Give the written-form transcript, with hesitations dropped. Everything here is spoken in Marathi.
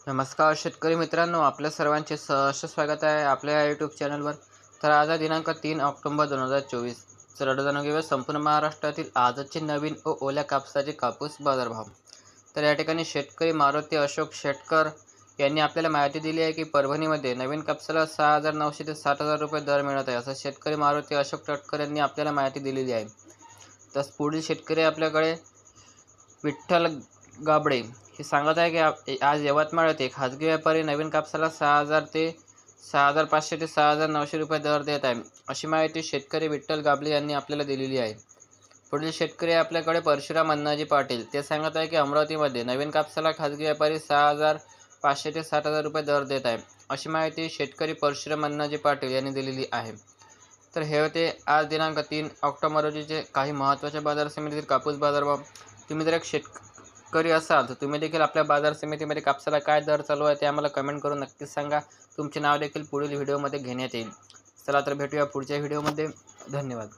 नमस्कार शेतकरी मित्रांनो, आपल्या सर्वांचे सहर्ष स्वागत आहे आपल्या यूट्यूब चॅनलवर। तर आज आहे दिनांक 3 ऑक्टोबर 2024। तर जाणून घेऊया संपूर्ण महाराष्ट्रातील आजचे नवीन व ओल्या कापसाचे कापूस बाजारभाव। तर या ठिकाणी शेतकरी मारुती अशोक शेटकर यांनी आपल्याला माहिती दिली आहे की परभणीमध्ये नवीन कापसाला 6,900 ते 7,000 रुपये दर मिळत आहे, असं शेतकरी मारुती अशोक शेटकर यांनी आपल्याला माहिती दिलेली आहे। तर पुढील शेतकरी आपल्याकडे विठ्ठल गाबडे हे सांगत आहे की आज यवतमाळ येथे खाजगी व्यापारी नवीन कापसाला 6,500 ते 6,900 रुपये दर देत आहे, अशी माहिती शेतकरी विठ्ठल गाबडे यांनी आपल्याला दिलेली आहे। पुढील शेतकरी आपल्याकडे परशुराम अण्णाजी पाटील ते सांगत आहे की अमरावतीमध्ये नवीन कापसाला खाजगी व्यापारी 6,500 ते 7,000 रुपये दर देत आहे, अशी माहिती शेतकरी परशुराम अण्णाजी पाटील यांनी दिलेली आहे। तर हे होते आज दिनांक 3 ऑक्टोबर रोजीचे काही महत्त्वाच्या बाजार समितीतील कापूस बाजारभाव। तुम्ही जर एक शेतकरी असाल तर तुम्ही देखील आपल्या बाजार समितीमध्ये कापसाला काय दर चालू आहे ते आम्हाला कमेंट करून नक्कीच सांगा। तुमचे नाव देखील पुढील व्हिडिओमध्ये घेण्यात येईल। चला तर भेटूया पुढच्या व्हिडिओमध्ये। धन्यवाद।